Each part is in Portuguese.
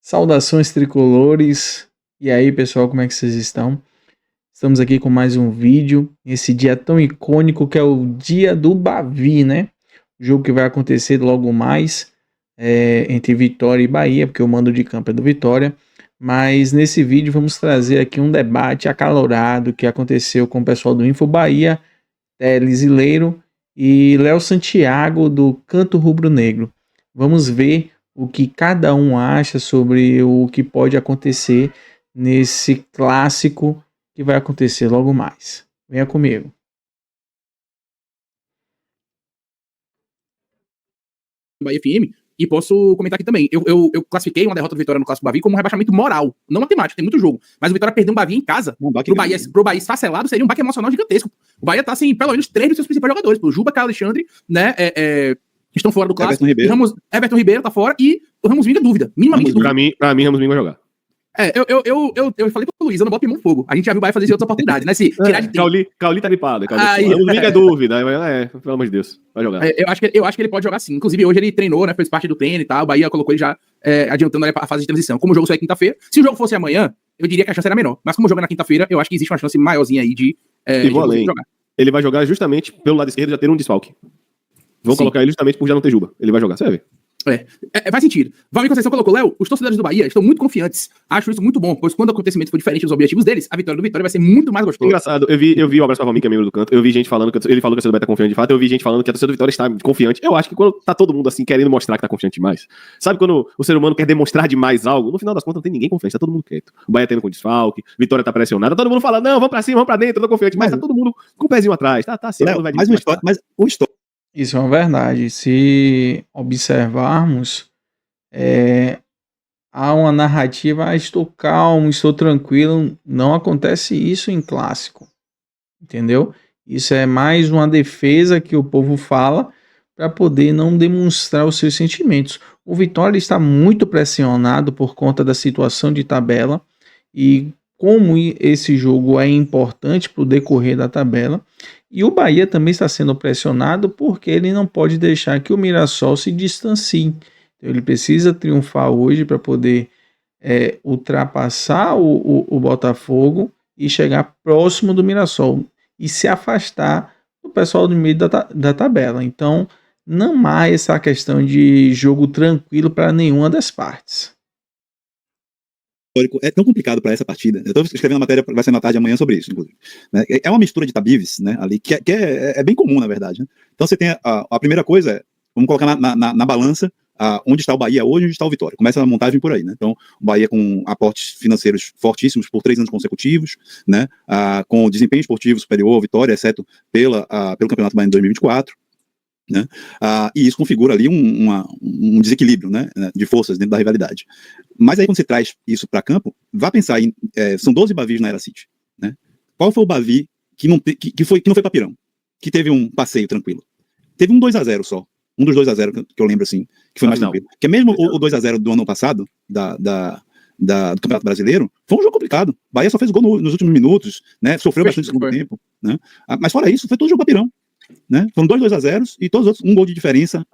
Saudações tricolores, e aí pessoal, como é que vocês estão? Estamos aqui com mais um vídeo, nesse dia tão icônico que é o dia do Bavi, né? O jogo que vai acontecer logo mais entre Vitória e Bahia, porque o mando de campo é do Vitória. Mas nesse vídeo vamos trazer aqui um debate acalorado que aconteceu com o pessoal do Info Bahia, Teles Ileiro e Léo Santiago do Canto Rubro Negro. Vamos ver o que cada um acha sobre o que pode acontecer nesse clássico que vai acontecer logo mais. Venha comigo. Bahia FM, e posso comentar aqui também. Eu classifiquei uma derrota do Vitória no Clássico Bavi como um rebaixamento moral, não matemático, tem muito jogo. Mas o Vitória perdeu um Bavi em casa, pro Bahia esfacelado, seria um baque emocional gigantesco. O Bahia tá sem pelo menos 3 dos seus principais jogadores, o Juba, Caio Alexandre, né, estão fora do Clássico. Everton Ribeiro tá fora e o Ramos Minga dúvida, minimamente dúvida. Pra mim, Ramos Minga vai jogar. Eu falei pro Luiz, eu não boto em mão fogo. A gente já viu o Bahia fazer isso em outras oportunidades, né? Se tirar de tempo. Cauli tá gripado. O Minga é dúvida, pelo amor de Deus, vai jogar. Eu acho que ele pode jogar sim. Inclusive, hoje ele treinou, né? Fez parte do treino e tal. O Bahia colocou ele já adiantando a fase de transição. Como o jogo só é quinta-feira, se o jogo fosse amanhã, eu diria que a chance era menor. Mas como o jogo é na quinta-feira, eu acho que existe uma chance maiorzinha aí de jogar. Ele vai jogar justamente pelo lado esquerdo, já ter um desfalque. Vão colocar ele justamente por já não ter Juba. Ele vai jogar, você vai ver. Faz sentido. Valmir Conceição colocou, Léo, os torcedores do Bahia estão muito confiantes. Acho isso muito bom, pois quando o acontecimento for diferente dos objetivos deles, a vitória do Vitória vai ser muito mais gostosa. Engraçado, eu vi o abraço pra Valmir, que é membro do canto, eu vi gente falando que ele falou que a torcida do Bahia tá confiante de fato, eu vi gente falando que a torcida do Vitória está confiante. Eu acho que quando tá todo mundo assim, querendo mostrar que tá confiante demais, sabe quando o ser humano quer demonstrar demais algo, no final das contas não tem ninguém confiante, tá todo mundo quieto. O Bahia tendo com desfalque, Vitória tá pressionada, todo mundo fala, não, vamos pra cima, vamos pra dentro, eu tô confiante, mas tá todo mundo com o pezinho atrás, tá assim. Isso é uma verdade. Se observarmos, há uma narrativa, estou calmo, estou tranquilo. Não acontece isso em clássico, entendeu? Isso é mais uma defesa que o povo fala para poder não demonstrar os seus sentimentos. O Vitória está muito pressionado por conta da situação de tabela e como esse jogo é importante para o decorrer da tabela. E o Bahia também está sendo pressionado porque ele não pode deixar que o Mirassol se distancie. Então ele precisa triunfar hoje para poder ultrapassar o Botafogo e chegar próximo do Mirassol e se afastar do pessoal do meio da tabela. Então não há essa questão de jogo tranquilo para nenhuma das partes. É tão complicado para essa partida. Eu estou escrevendo a matéria, vai ser na tarde amanhã sobre isso, inclusive. Né? É uma mistura de tabives, né, ali, que é bem comum, na verdade. Né? Então você tem a primeira coisa, vamos colocar na balança onde está o Bahia hoje e onde está o Vitória. Começa a montagem por aí. Né? Então, o Bahia com aportes financeiros fortíssimos por 3 anos consecutivos, né? Com desempenho esportivo superior ao Vitória, exceto pelo Campeonato Baiano de 2024. Né? E isso configura ali um desequilíbrio, né, de forças dentro da rivalidade. Mas aí quando você traz isso para campo, vá pensar em são 12 Bavis na Era City, né? Qual foi o Bavi que não foi para Pirão, que teve um passeio tranquilo? Teve um 2-0 só, um dos 2-0 que eu lembro assim, que foi mais tranquilo. Que mesmo o 2-0 do ano passado do Campeonato Brasileiro, foi um jogo complicado. Bahia só fez gol nos últimos minutos, né? Sofreu bastante no segundo tempo, né? Mas fora isso, foi todo jogo para Pirão. Né? Foram 2-0 e todos os outros, um gol de diferença,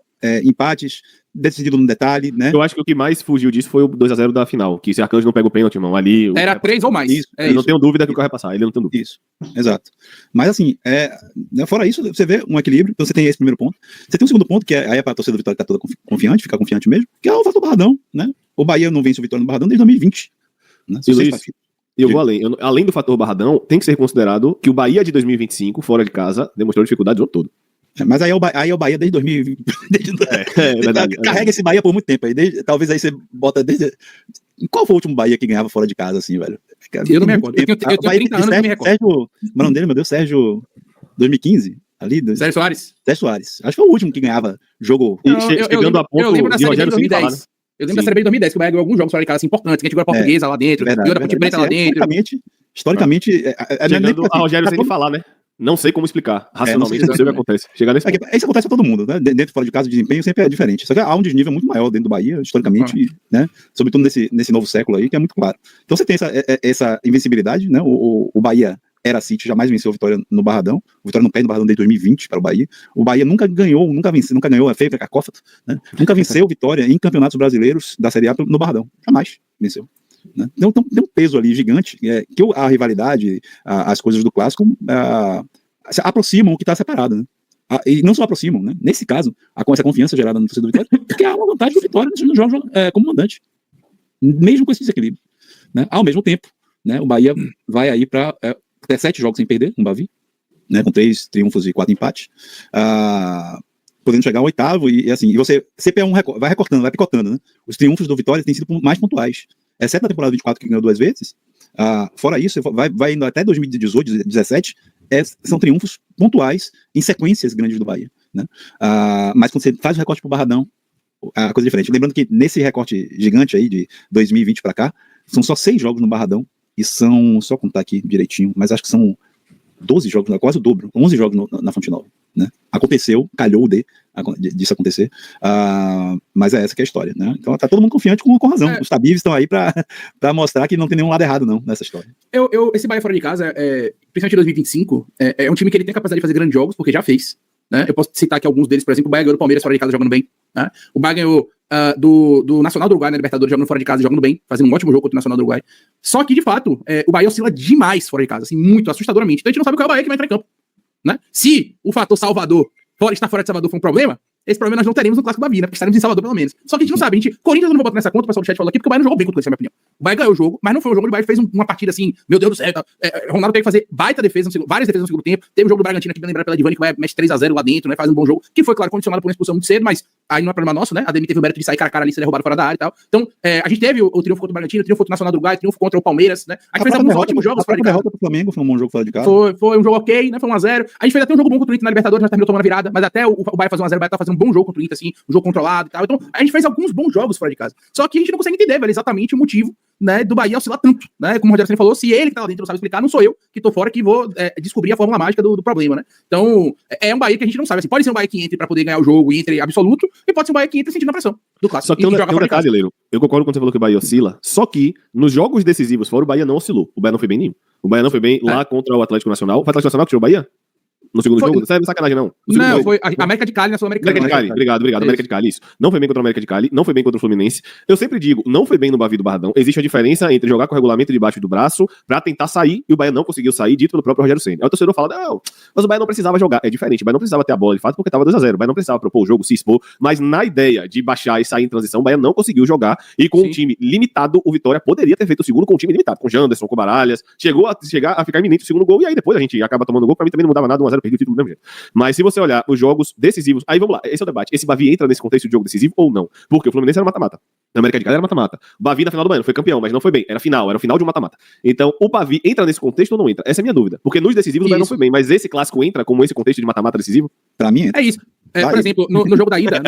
empates, decidido no detalhe, né? Eu acho que o que mais fugiu disso foi o 2-0 da final, que se Arcanjo não pega o pênalti, irmão, ali... Era 3 ou mais. Eu não tenho dúvida que o carro vai passar, ele não tem dúvida. Isso, exato. Mas assim, fora isso, você vê um equilíbrio, então você tem esse primeiro ponto. Você tem um segundo ponto, que aí é para a torcida do Vitória que tá toda confiante, ficar confiante mesmo, que é o fator Barradão, né? O Bahia não vence o Vitória no Barradão desde 2020. Né? E eu vou além. Além do fator Barradão, tem que ser considerado que o Bahia de 2025, fora de casa, demonstrou dificuldade o jogo todo. Mas aí é o Bahia desde 2020. Verdade, carrega esse Bahia por muito tempo. Talvez aí você bota desde... Qual foi o último Bahia que ganhava fora de casa, assim, velho? Eu não me recordo. Eu tenho 30 anos, não me recordo. Sérgio, o nome dele, meu Deus, Sérgio 2015? Ali, Sérgio Soares. Sérgio Soares. Acho que foi o último que ganhava jogo. Chegando a ponto eu lembro da Série B de 2010. Falar, né? Eu lembro da Série B de 2010, que o Bahia ganhou alguns jogos fora de casa importantes, que a gente ganhou a Portuguesa lá dentro, ganhou a Ponte Preta lá dentro. Historicamente... Chegando a Rogério sem falar, né? Não sei como explicar. Racionalmente, não sei o que acontece. Chegar nesse isso acontece a todo mundo, né? Dentro e fora de casa, o desempenho sempre é diferente. Só que há um desnível muito maior dentro do Bahia, historicamente, né? Sobretudo nesse novo século aí, que é muito claro. Então você tem essa invencibilidade, né? O Bahia era City, jamais venceu a Vitória no Barradão. O Vitória não perde no Barradão desde 2020 para o Bahia. O Bahia nunca ganhou a feira cacófato, né? Nunca venceu Vitória em campeonatos brasileiros da Série A no Barradão. Jamais venceu. Né? Então tem um peso ali gigante, que a rivalidade, as coisas do clássico se aproximam o que está separado, né? E não só aproximam, né? Nesse caso, com essa confiança gerada no torcedor do Vitória, porque há uma vantagem do Vitória nos jogos como mandante, mesmo com esse desequilíbrio, né? Ao mesmo tempo, né, o Bahia vai aí para até 7 jogos sem perder, um Bavi, né, com 3 triunfos e 4 empates, podendo chegar ao 8º, e assim, e você sempre vai recortando, vai picotando, né? Os triunfos do Vitória têm sido mais pontuais, exceto na temporada 24, que ganhou 2 vezes. Fora isso, vai indo até 2018, 2017, são triunfos pontuais em sequências grandes do Bahia, né? Mas quando você faz o recorte pro Barradão, a coisa é diferente. Lembrando que nesse recorte gigante aí de 2020 para cá, são só 6 jogos no Barradão, e são, só contar aqui direitinho, mas acho que são 12 jogos, quase o dobro, 11 jogos na Fonte Nova, né? Aconteceu, calhou disso acontecer, mas é essa que é a história, né? Então tá todo mundo confiante com razão. Os Tabibs estão aí pra mostrar que não tem nenhum lado errado não nessa história. Esse Bahia fora de casa, principalmente em 2025, é um time que ele tem a capacidade de fazer grandes jogos, porque já fez, né? Eu posso citar aqui alguns deles, por exemplo, o Bahia ganhou do Palmeiras fora de casa jogando bem, né? O Bahia ganhou do Nacional do Uruguai na Libertadores jogando fora de casa, jogando bem, fazendo um ótimo jogo contra o Nacional do Uruguai. Só que, de fato, o Bahia oscila demais fora de casa, assim, muito assustadoramente. Então a gente não sabe qual é o Bahia que vai entrar em campo, né? Se o fator Salvador, estar fora de Salvador foi um problema, esse problema nós não teremos no Clássico Bavi, né? Porque estaremos em Salvador pelo menos. Só que a gente não sabe, Corinthians eu não vou botar nessa conta, o pessoal do chat falou aqui, porque o Bahia não jogou bem contra o Corinthians, na minha opinião. O Bahia ganhou o jogo, mas não foi um jogo onde o Bahia fez uma partida assim, meu Deus do céu. Ronaldo teve que fazer baita defesa, várias defesas no segundo tempo. Teve o jogo do Bragantino aqui, bem lembrar pela Divani, que vai mexe 3-0 lá dentro, né? Faz um bom jogo, que foi, claro, condicionado por uma expulsão muito cedo, mas aí não é problema nosso, né? A Demi teve o mérito de sair cara a cara ali, ser derrubado fora da área e tal. Então, a gente teve o triunfo contra o Bragantino, o triunfo contra o Nacional do Uruguai, o triunfo contra o Palmeiras, né? A gente fez alguns ótimos jogos fora de casa. A derrota pro Flamengo foi um bom jogo fora de casa. Foi um jogo ok, né? Foi 1-0. A gente fez até um jogo bom contra o Inter na Libertadores, mas terminou tomando a virada, mas até o Bahia fazer 1-0, o Bahia tá fazendo um bom jogo contra o Inter, assim, um jogo controlado e tal. Então, a gente fez alguns bons jogos fora de casa. Só que a gente não consegue entender, velho, exatamente o motivo, né, do Bahia oscilar tanto, né? Como o Rogério falou, se ele que tá lá dentro não sabe explicar, não sou eu que tô fora que vou descobrir a fórmula mágica do problema, né? Então, é um Bahia que a gente não sabe, assim, pode ser um Bahia que entre pra poder ganhar o jogo e entre absoluto, e pode ser um Bahia que entre sentindo a pressão do clássico. Só que tem um detalhe, Leiro. Eu concordo quando você falou que o Bahia oscila, só que nos jogos decisivos fora, o Bahia não oscilou. O Bahia não foi bem nenhum. O Bahia não foi bem lá contra o Atlético Nacional. Foi o Atlético Nacional que tirou o Bahia? No segundo jogo? Não é sacanagem, não. Não, foi a América de Cali na Sul-Americana. América de Cali, obrigado. América de Cali, isso. Não foi bem contra o América de Cali, não foi bem contra o Fluminense. Eu sempre digo, não foi bem no Bavi do Barradão. Existe a diferença entre jogar com o regulamento debaixo do braço pra tentar sair, e o Bahia não conseguiu sair, dito pelo próprio Rogério Ceni. Aí o torcedor fala, não, mas o Bahia não precisava jogar. É diferente, o Bahia não precisava ter a bola de fato, porque tava 2-0. O Bahia não precisava propor o jogo, se expor, mas na ideia de baixar e sair em transição, o Bahia não conseguiu jogar, e com um time limitado, o Vitória poderia ter feito o segundo com um time limitado, com Janderson, com Baralhas, chegou a chegar a ficar iminente o segundo gol, e aí depois a gente acaba tomando gol, pra mim também não mudava nada, 1-0, perdi o título do mesmo jeito. Mas se você olhar os jogos decisivos, aí vamos lá, esse é o debate, esse Bavi entra nesse contexto de jogo decisivo ou não? Porque o Fluminense era mata-mata, a América de Cali era mata-mata, o Bavi na final do ano foi campeão, mas não foi bem, era o final de um mata-mata. Então, o Bavi entra nesse contexto ou não entra? Essa é a minha dúvida, porque nos decisivos o Bahia não foi bem, mas esse clássico entra como esse contexto de mata-mata decisivo? Pra mim é isso. Por exemplo, no jogo da ida,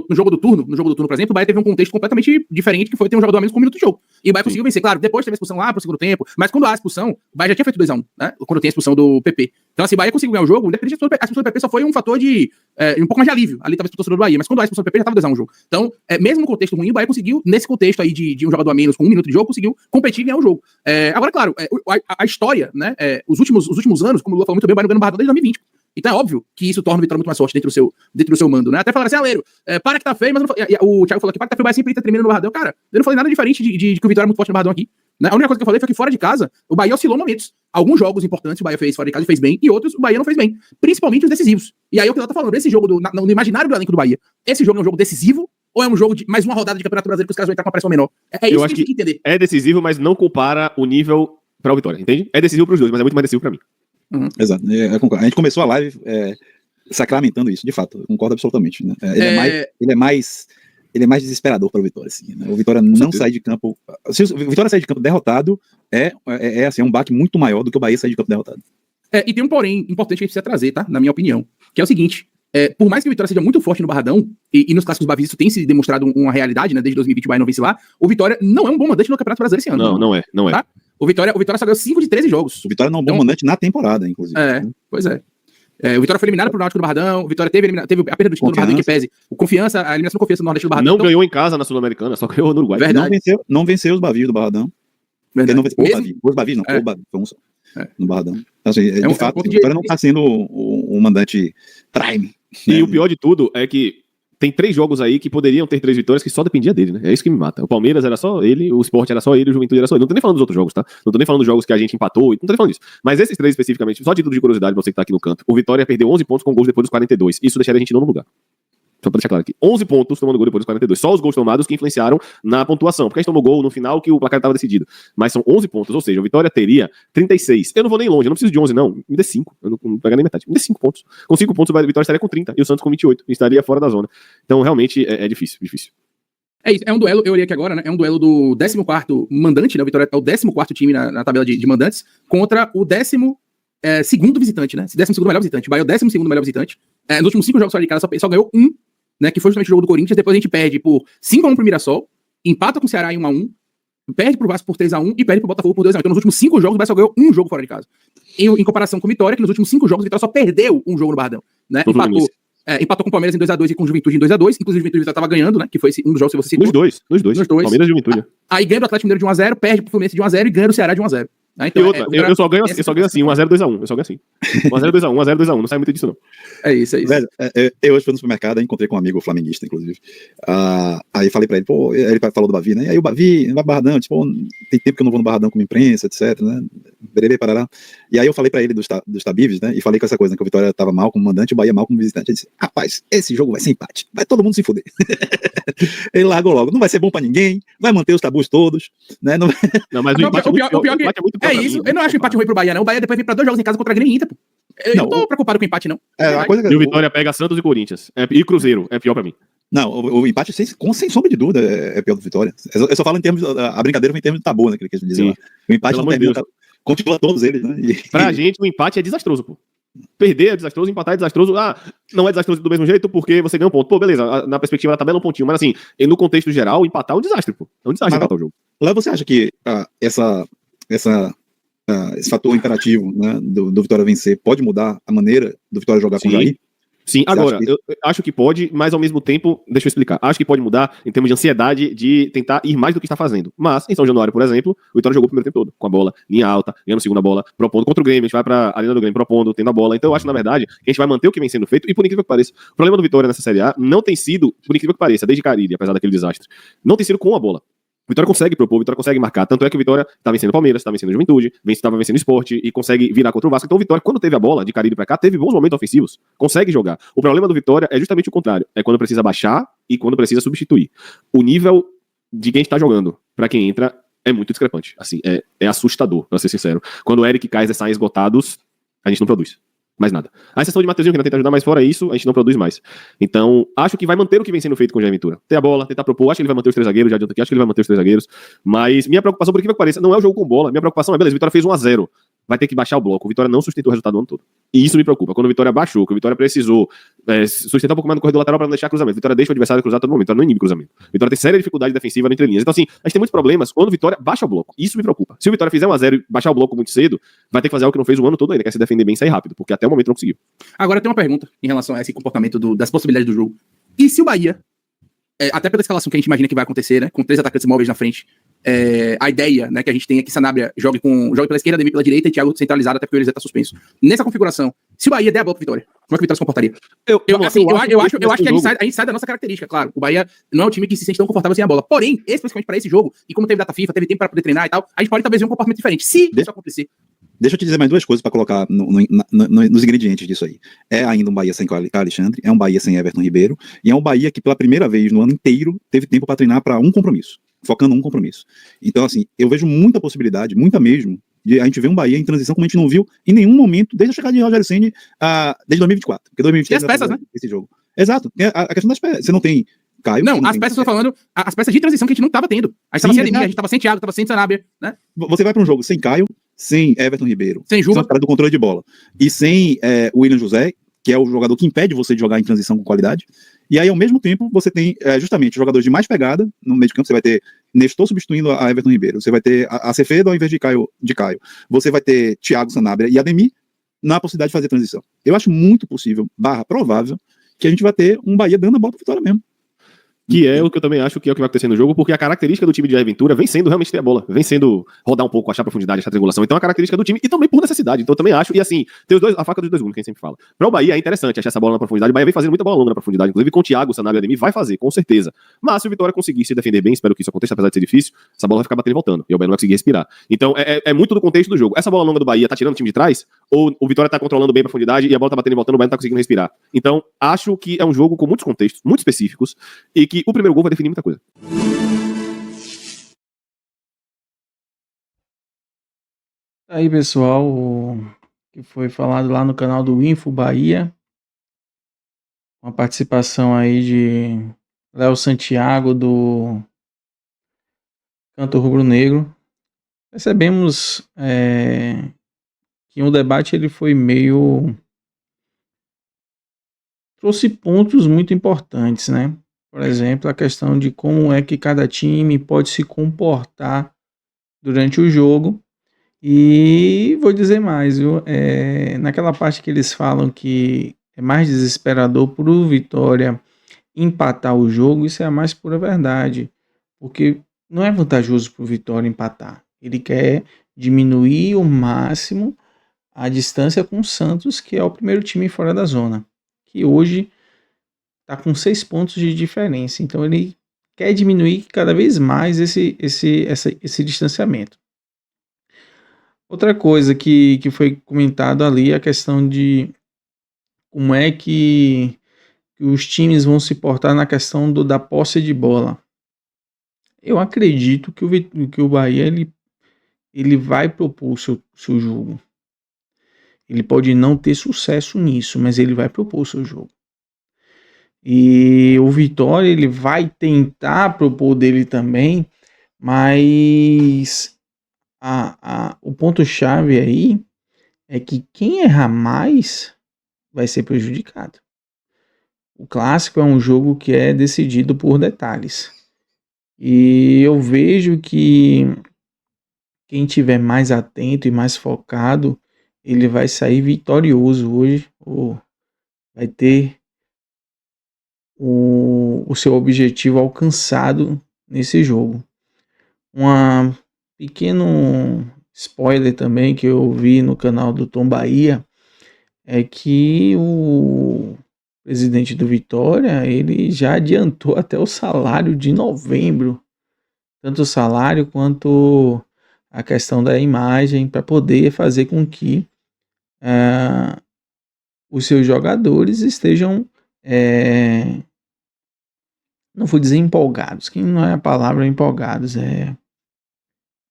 no jogo do turno, por exemplo, o Bahia teve um contexto completamente diferente, que foi ter um jogador a menos com 1 minuto de jogo. E o Bahia conseguiu vencer, claro, depois teve a expulsão lá pro segundo tempo, mas quando há a expulsão, o Bahia já tinha feito 2-1, né? Quando tem a expulsão do PP. Então, assim, o Bahia conseguiu ganhar o jogo, independente da expulsão do PP só foi um fator de um pouco mais de alívio, ali talvez pro torcedor do Bahia, mas quando há a expulsão do PP já tava 2-1 o jogo. Então, mesmo no contexto ruim, o Bahia conseguiu, nesse contexto aí de um jogador a menos com 1 minuto de jogo, conseguiu competir e ganhar o jogo. Agora, claro, a história, né, os últimos anos, como o Lula falou muito bem, o Bahia não ganhou no Barradão desde 2020. Então é óbvio que isso torna o Vitória muito mais forte dentro do seu mando, né? Até falaram assim, Leiro, para que tá feio, mas o Thiago falou aqui, para que tá feio, vai sempre tá tremendo no Barradão. Cara, eu não falei nada diferente de que o Vitória é muito forte no Barradão aqui, né? A única coisa que eu falei foi que fora de casa, o Bahia oscilou momentos. Alguns jogos importantes o Bahia fez fora de casa e fez bem, e outros o Bahia não fez bem. Principalmente os decisivos. E aí o que eu tô falando, esse jogo no imaginário do elenco do Bahia, esse jogo é um jogo decisivo ou é um jogo de mais uma rodada de Campeonato Brasileiro que os caras vão entrar com uma pressão menor? É isso que a gente tem que entender. É decisivo, mas não compara o nível pra o Vitória, entende? É decisivo pros dois, mas é muito mais decisivo pra mim. Exato. A gente começou a live sacramentando isso, de fato, eu concordo absolutamente, né? Ele é mais desesperador para o Vitória, assim, né? O Vitória não sai de campo, se o Vitória sair de campo derrotado, assim, é um baque muito maior do que o Bahia sair de campo derrotado. E tem um porém importante que a gente precisa trazer, tá? Na minha opinião, que é o seguinte, por mais que o Vitória seja muito forte no Barradão, e nos clássicos bavis isso tem se demonstrado uma realidade, né? Desde 2020 o Bahia não vence lá, o Vitória não é um bom mandante no Campeonato Brasileiro esse ano. Não é. Tá? O Vitória só ganhou 5 de 13 jogos. O Vitória não é um bom mandante na temporada, inclusive. Pois é. O Vitória foi eliminado pro Náutico do Barradão, o Vitória teve a perda do título do Barradão, que pese a eliminação do Confiança no Nordeste do Barradão. Não ganhou em casa na Sul-Americana, só ganhou no Uruguai. Não venceu os Bavis do Barradão. Os Bavis foi um só. no Barradão. Então, assim, um de fato, ponto o Vitória não está sendo o mandante prime. E o pior de tudo é que tem 3 jogos aí que poderiam ter 3 vitórias que só dependia dele, né? É isso que me mata. O Palmeiras era só ele, o Sport era só ele, o Juventude era só ele. Não tô nem falando dos outros jogos, tá? Não tô nem falando dos jogos que a gente empatou, não tô nem falando disso. Mas esses 3 especificamente, só título de curiosidade pra você que tá aqui no canto. O Vitória perdeu 11 pontos com gols depois dos 42. Isso deixaria a gente em nono lugar. Só pra deixar claro aqui. 11 pontos tomando gol depois dos 42. Só os gols tomados que influenciaram na pontuação. Porque a gente tomou gol no final que o placar estava decidido. Mas são 11 pontos. Ou seja, o Vitória teria 36. Eu não vou nem longe. Eu não preciso de 11, não. Me dê 5. Eu não pego nem metade. Me dê 5 pontos. Com 5 pontos, o Vitória estaria com 30. E o Santos com 28. E estaria fora da zona. Então, realmente, é difícil. Difícil. É isso. É um duelo, eu olhei aqui agora, né? É um duelo do 14º mandante, né? O Vitória é o 14º time na tabela de mandantes, contra o 12º visitante, né? 12º melhor visitante. O Bahia é o 12º melhor visitante. Nos últimos 5 jogos fora de casa só ganhou 1, né, que foi justamente o jogo do Corinthians. Depois a gente perde por 5-1 pro Mirassol, empata com o Ceará em 1-1, perde pro Vasco por 3-1 e perde pro Botafogo por 2-1. Então nos últimos 5 jogos o Bahia só ganhou 1 jogo fora de casa. Em comparação com o Vitória, que nos últimos 5 jogos o Vitória só perdeu 1 jogo no Barradão, né? Empatou com o Palmeiras em 2-2 e com o Juventude em 2-2. Inclusive o Juventude tava ganhando, né? Que foi um dos jogos que você citou. Nos dois. Palmeiras e Juventude. Aí ganha do Atlético Mineiro de 1-0, perde pro Fluminense de 1-0 e ganha do Ceará de 1-0. Então, e outra, eu só ganho assim, 1-0, 2-1. Eu só ganho assim. 1-0, 2-1, 1-0, 2-1. Não sai muito disso, não. É isso. Velho, eu hoje fui no supermercado, encontrei com um amigo flamenguista, inclusive. Aí falei pra ele, pô, ele falou do Bavi, né? E aí o Bavi, vai Barradão, tipo, tem tempo que eu não vou no Barradão como imprensa, etc, né? Bererê, parará. E aí eu falei pra ele dos Tabives, né? E falei com essa coisa, né? Que o Vitória tava mal como mandante e o Bahia mal como visitante. Ele disse, rapaz, esse jogo vai ser empate. Vai todo mundo se fuder. Ele largou logo. Não vai ser bom pra ninguém, vai manter os tabus todos, né? Não, mas o empate é muito é isso. Eu não acho empate ruim pro Bahia, não. O Bahia depois vem pra 2 jogos em casa contra a Grêmio e Inter, pô. Eu não tô preocupado com o empate, não. E o Vitória pega Santos e Corinthians. E Cruzeiro. É pior pra mim. Não, o empate, sem sombra de dúvida, é pior do Vitória. Eu só falo em termos. A brincadeira foi em termos de tabu, né? Que eles dizem lá. O empate não termina. Continua todos eles, né? Pra gente, o empate é desastroso, pô. Perder é desastroso, empatar é desastroso. Não é desastroso do mesmo jeito porque você ganha um ponto. Pô, beleza, na perspectiva da tabela é um pontinho. Mas assim, no contexto geral, empatar é um desastre, pô. É um desastre empatar o jogo. Lá você acha que esse fator imperativo, né, do Vitória vencer pode mudar a maneira do Vitória jogar com o Jair? Sim, agora, eu acho que pode, mas ao mesmo tempo, deixa eu explicar, acho que pode mudar em termos de ansiedade de tentar ir mais do que está fazendo. Mas, em São Januário, por exemplo, o Vitória jogou o primeiro tempo todo, com a bola, linha alta, ganhando a segunda bola, propondo contra o Grêmio, a gente vai pra Arena do Grêmio propondo, tendo a bola. Então eu acho, na verdade, que a gente vai manter o que vem sendo feito, e por incrível que pareça, o problema do Vitória nessa Série A não tem sido, por incrível que pareça, desde Cariri, apesar daquele desastre, não tem sido com a bola. O Vitória consegue propor, o Vitória consegue marcar. Tanto é que o Vitória tá vencendo o Palmeiras, tá vencendo o Juventude, estava vencendo o Sport e consegue virar contra o Vasco. Então o Vitória, quando teve a bola de Cariri pra cá, teve bons momentos ofensivos. Consegue jogar. O problema do Vitória é justamente o contrário. É quando precisa baixar e quando precisa substituir. O nível de quem está jogando pra quem entra é muito discrepante. Assim, é assustador, pra ser sincero. Quando o Eric e Kaiser saem esgotados, a gente não produz. Mais nada. A exceção de Mateuzinho, que ainda tenta ajudar, mas fora isso, a gente não produz mais. Então, acho que vai manter o que vem sendo feito com o Jair Ventura. Ter a bola, tentar propor, acho que ele vai manter os 3 zagueiros, já adianta aqui, acho que ele vai manter os 3 zagueiros. Mas minha preocupação, por que pareça, não é o jogo com bola. Minha preocupação é, beleza, o Vitória fez 1-0. Vai ter que baixar o bloco. O Vitória não sustentou o resultado o ano todo. E isso me preocupa. Quando o Vitória baixou, que o Vitória precisou sustentar um pouco mais no corredor lateral para não deixar cruzamento. O Vitória deixa o adversário cruzar todo momento. O Vitória não inibe cruzamento. O Vitória tem séria dificuldade defensiva entre linhas. Então, assim, a gente tem muitos problemas quando o Vitória baixa o bloco. Isso me preocupa. Se o Vitória fizer 1-0 e baixar o bloco muito cedo, vai ter que fazer algo que não fez o ano todo ainda, que é se defender bem e sair rápido, porque até o momento não conseguiu. Agora tem uma pergunta em relação a esse comportamento das possibilidades do jogo. E se o Bahia, até pela escalação que a gente imagina que vai acontecer, né, com 3 atacantes móveis na frente, a ideia, né, que a gente tem é que Sanabria jogue pela esquerda, Ademir pela direita e Thiago centralizado, até porque o Eliseu tá suspenso. Nessa configuração, se o Bahia der a bola pro Vitória, como é que o Vitória se comportaria? Eu acho que a gente sai da nossa característica, claro. O Bahia não é um time que se sente tão confortável sem a bola. Porém, especificamente para esse jogo, e como teve data FIFA, teve tempo para poder treinar e tal, a gente pode talvez ver um comportamento diferente. Se isso acontecer. Deixa eu te dizer mais 2 coisas para colocar nos ingredientes disso aí. É ainda um Bahia sem Alexandre, é um Bahia sem Everton Ribeiro, e é um Bahia que pela primeira vez no ano inteiro teve tempo para treinar para um compromisso, focando um compromisso. Então, assim, eu vejo muita possibilidade, muita mesmo, de a gente ver um Bahia em transição como a gente não viu em nenhum momento desde a chegada de Rogério Ceni desde 2024. Porque 2023 e as peças, né? Esse jogo. Exato. A questão das peças. Você não tem Caio. Não, as peças, eu tô falando, as peças de transição que a gente não tava tendo. A gente tava sem Ademir, a gente tava sem Thiago, tava sem Sanabria, né? Você vai para um jogo sem Caio, sem Everton Ribeiro, sem Juba, cara do controle de bola, e sem o William José, que é o jogador que impede você de jogar em transição com qualidade. E aí, ao mesmo tempo, você tem justamente jogadores de mais pegada no meio de campo. Você vai ter Nestor substituindo a Everton Ribeiro. Você vai ter a Cefedo ao invés de Caio. Você vai ter Thiago, Sanabria e Ademir na possibilidade de fazer transição. Eu acho muito possível, provável, que a gente vai ter um Bahia dando a bola pro Vitória mesmo. Que é o que eu também acho que é o que vai acontecer no jogo, porque a característica do time de Jair Ventura vem sendo realmente ter a bola, vem sendo rodar um pouco, achar profundidade, achar triangulação. Então é a característica do time e também por necessidade. Então eu também acho, e assim, tem a faca dos dois gumes, quem sempre fala. Para o Bahia é interessante achar essa bola na profundidade. O Bahia vem fazendo muita bola longa na profundidade, inclusive com o Thiago, Sanabria e Ademir, vai fazer, com certeza. Mas se o Vitória conseguir se defender bem, espero que isso aconteça, apesar de ser difícil, essa bola vai ficar batendo e voltando. E o Bahia não vai conseguir respirar. Então é muito do contexto do jogo. Essa bola longa do Bahia tá tirando o time de trás, ou o Vitória tá controlando bem a profundidade e a bola tá batendo e voltando, o Bahia não tá conseguindo respirar. Então acho que é um jogo com muitos contextos, muito específicos, e que o primeiro gol vai definir muita coisa. Aí, pessoal, o que foi falado lá no canal do Info Bahia, uma participação aí de Léo Santiago do Canto Rubro Negro. Percebemos que o debate ele foi meio... trouxe pontos muito importantes, né? Por exemplo, a questão de como é que cada time pode se comportar durante o jogo. E vou dizer mais, viu? Naquela parte que eles falam que é mais desesperador para o Vitória empatar o jogo, isso é a mais pura verdade. Porque não é vantajoso para o Vitória empatar. Ele quer diminuir o máximo a distância com o Santos, que é o primeiro time fora da zona. Que hoje está com 6 pontos de diferença. Então ele quer diminuir cada vez mais esse distanciamento. Outra coisa que foi comentado ali é a questão de como é que os times vão se portar na questão da posse de bola. Eu acredito que o Bahia ele vai propor o seu jogo. Ele pode não ter sucesso nisso, mas ele vai propor o seu jogo. E o Vitória ele vai tentar propor dele também, mas o ponto-chave aí é que quem errar mais vai ser prejudicado. O clássico é um jogo que é decidido por detalhes. E eu vejo que quem tiver mais atento e mais focado, ele vai sair vitorioso hoje, ou vai ter o seu objetivo alcançado nesse jogo. Um pequeno spoiler também que eu vi no canal do Tom Bahia é que o presidente do Vitória, ele já adiantou até o salário de novembro, tanto o salário quanto a questão da imagem, para poder fazer com que os seus jogadores estejam, não vou dizer empolgados, que não é a palavra empolgados,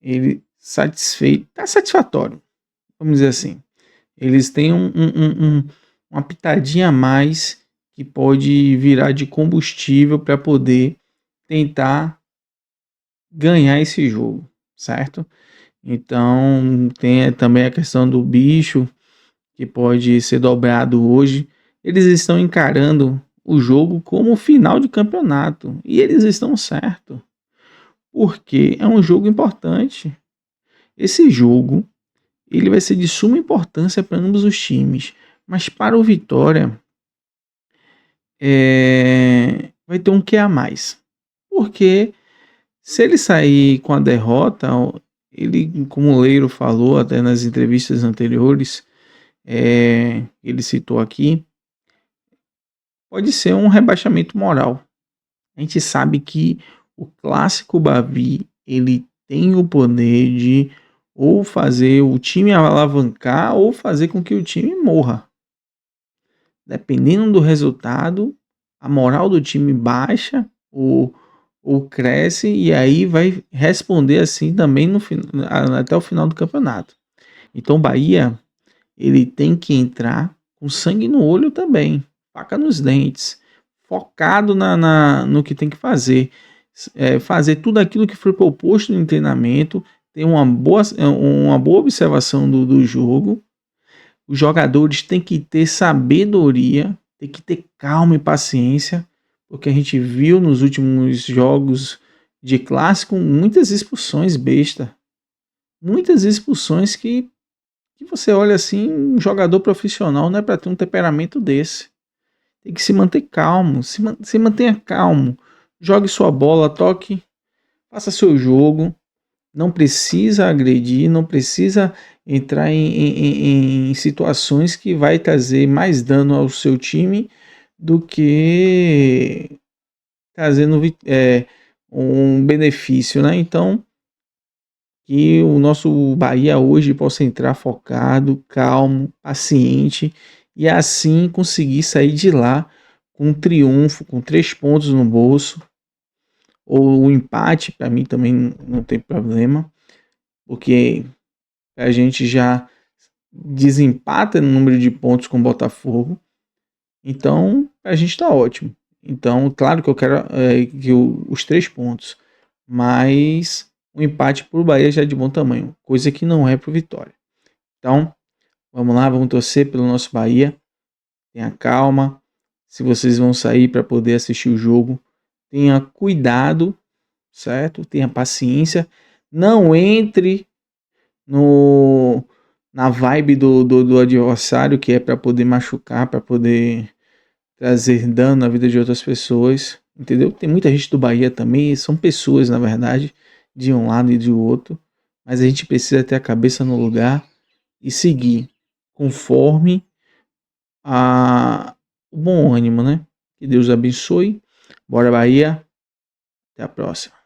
ele satisfeito, tá satisfatório, vamos dizer assim. Eles têm uma pitadinha a mais que pode virar de combustível para poder tentar ganhar esse jogo, certo? Então tem também a questão do bicho que pode ser dobrado hoje. Eles estão encarando o jogo como final de campeonato e eles estão certos, porque é um jogo importante. Esse jogo ele vai ser de suma importância para ambos os times, mas para o Vitória vai ter um que a mais, porque se ele sair com a derrota, ele, como o Leiro falou até nas entrevistas anteriores, ele citou aqui, pode ser um rebaixamento moral. A gente sabe que o clássico Bavi, ele tem o poder de ou fazer o time alavancar ou fazer com que o time morra. Dependendo do resultado, a moral do time baixa ou cresce, e aí vai responder assim também até o final do campeonato. Então o Bahia, ele tem que entrar com sangue no olho também, faca nos dentes, focado no que tem que fazer. Fazer tudo aquilo que foi proposto no treinamento, ter uma boa observação do jogo. Os jogadores têm que ter sabedoria, tem que ter calma e paciência, porque a gente viu nos últimos jogos de clássico muitas expulsões besta. Muitas expulsões que você olha assim, um jogador profissional não é para ter um temperamento desse. Tem que se manter calmo, se mantenha calmo. jogue sua bola, toque, faça seu jogo. Não precisa agredir, não precisa entrar em situações que vai trazer mais dano ao seu time do que trazendo um benefício, né? Então, que o nosso Bahia hoje possa entrar focado, calmo, paciente e assim conseguir sair de lá com um triunfo, com 3 pontos no bolso, ou o empate, para mim também não tem problema, porque a gente já desempata no número de pontos com o Botafogo, então a gente tá ótimo. Então, claro que eu quero que os 3 pontos, mas o empate por Bahia já é de bom tamanho, coisa que não é pro Vitória. Então, vamos lá, vamos torcer pelo nosso Bahia. Tenha calma. Se vocês vão sair para poder assistir o jogo, tenha cuidado, certo? Tenha paciência. Não entre na vibe do adversário, que é para poder machucar, para poder trazer dano na vida de outras pessoas, entendeu? Tem muita gente do Bahia também, são pessoas, na verdade, de um lado e de outro, mas a gente precisa ter a cabeça no lugar e seguir conforme o bom ânimo, né? Que Deus abençoe. Bora Bahia. Até a próxima.